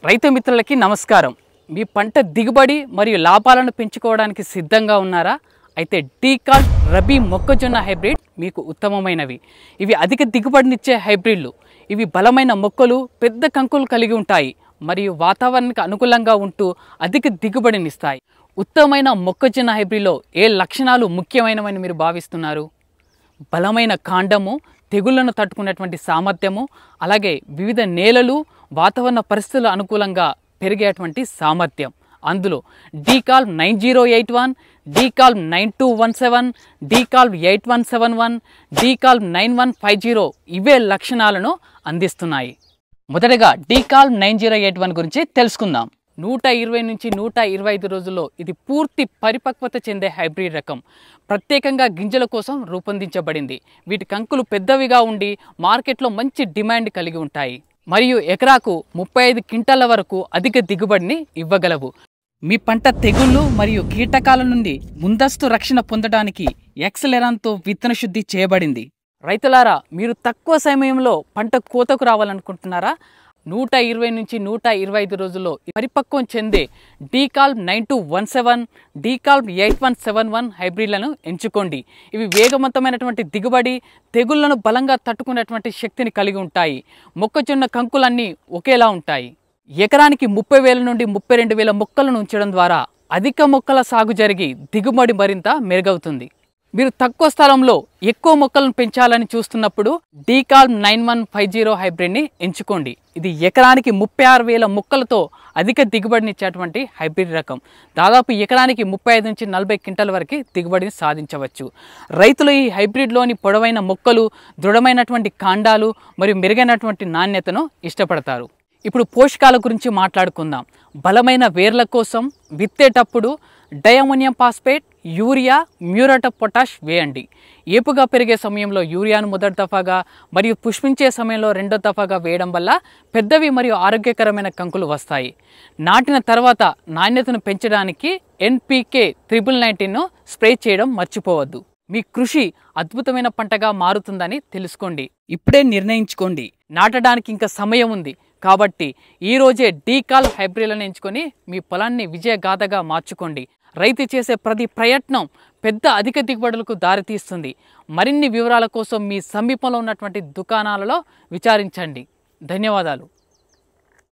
రైతు మిత్రులకి నమస్కారం. మీ పంట దిగుబడి మరియు లాభాలను పెంచుకోవడానికి సిద్ధంగా ఉన్నారా? అయితే డీకాల్ రబీ మొక్కజొన్న హైబ్రిడ్ మీకు ఉత్తమమైనవి. ఇవి అధిక దిగుబడినిచ్చే హైబ్రిడ్లు. ఇవి బలమైన మొక్కలు, పెద్ద కంకులు కలిగి ఉంటాయి మరియు వాతావరణానికి అనుకూలంగా ఉంటూ అధిక దిగుబడినిస్తాయి. ఉత్తమమైన మొక్కజొన్న హైబ్రిడ్లో ఏ లక్షణాలు ముఖ్యమైనవని మీరు భావిస్తున్నారు? బలమైన కాండము, తెగుళ్లను తట్టుకునేటువంటి సామర్థ్యము, అలాగే వివిధ నేలలు, వాతావరణ పరిస్థితుల అనుకూలంగా పెరిగేటువంటి సామర్థ్యం. అందులో డీకాల్ 9081, డీకాల్ 9217, డీకాల్ 8171, డీకాల్ 9150 ఇవే లక్షణాలను అందిస్తున్నాయి. మొదటగా డీకాల్ 9081 గురించి తెలుసుకుందాం. 120 నుంచి 125 రోజుల్లో ఇది పూర్తి పరిపక్వత చెందే హైబ్రిడ్ రకం. ప్రత్యేకంగా గింజల కోసం రూపొందించబడింది. వీటి కంకులు పెద్దవిగా ఉండి మార్కెట్లో మంచి డిమాండ్ కలిగి ఉంటాయి మరియు ఎకరాకు 35 క్వింటాల వరకు అధిక దిగుబడిని ఇవ్వగలవు. మీ పంట తెగుళ్ళు మరియు కీటకాల నుండి ముందస్తు రక్షణ పొందడానికి ఎక్సెలెరాన్తో విత్తన శుద్ధి చేయబడింది. రైతులారా, మీరు తక్కువ సమయంలో పంట కోతకు రావాలనుకుంటున్నారా? 120 నుంచి 125 రోజుల్లో పరిపక్వం చెందే డీకాల్ 9217, డీకాల్ 8171 హైబ్రిడ్లను ఎంచుకోండి. ఇవి వేగవంతమైనటువంటి దిగుబడి, తెగుళ్లను బలంగా తట్టుకునేటువంటి శక్తిని కలిగి ఉంటాయి. మొక్కజొన్న కంకులన్నీ ఒకేలా ఉంటాయి. ఎకరానికి 30,000 నుండి 32,000 మొక్కలను ఉంచడం ద్వారా అధిక మొక్కల సాగు జరిగి దిగుబడి మరింత మెరుగవుతుంది. మీరు తక్కువ స్థలంలో ఎక్కువ మొక్కలను పెంచాలని చూస్తున్నప్పుడు డీకాల్ 9150 హైబ్రిడ్ని ఎంచుకోండి. ఇది ఎకరానికి 36,000 మొక్కలతో అధిక దిగుబడినిచ్చేటువంటి హైబ్రిడ్ రకం. దాదాపు ఎకరానికి 35 నుంచి 40 క్వింటాల వరకు దిగుబడిని సాధించవచ్చు. రైతులు ఈ హైబ్రిడ్లోని పొడవైన మొక్కలు, దృఢమైనటువంటి కాండాలు మరియు మెరుగైనటువంటి నాణ్యతను ఇష్టపడతారు. ఇప్పుడు పోషకాల గురించి మాట్లాడుకుందాం. బలమైన వేర్ల కోసం విత్తేటప్పుడు diammonium phosphate, urea, muriate of potash వేయండి. ఏపుగా పెరిగే సమయంలో యూరియాను మొదటి దఫాగా మరియు పుష్పించే సమయంలో రెండో దఫాగా వేయడం వల్ల పెద్దవి మరియు ఆరోగ్యకరమైన కంకులు వస్తాయి. నాటిన తర్వాత నాణ్యతను పెంచడానికి NPK 9919ను స్ప్రే చేయడం మర్చిపోవద్దు. మీ కృషి అద్భుతమైన పంటగా మారుతుందని తెలుసుకోండి. ఇప్పుడే నిర్ణయించుకోండి. నాటడానికి ఇంకా సమయం ఉంది కాబట్టి ఈరోజే డీకాల్ హైబ్రిడ్లను ఎంచుకొని మీ పొలాన్ని విజయగాథగా మార్చుకోండి. రైతు చేసే ప్రతి ప్రయత్నం పెద్ద అధిక దిగుబడులకు దారితీస్తుంది. మరిన్ని వివరాల కోసం మీ సమీపంలో ఉన్నటువంటి దుకాణాలలో విచారించండి. ధన్యవాదాలు.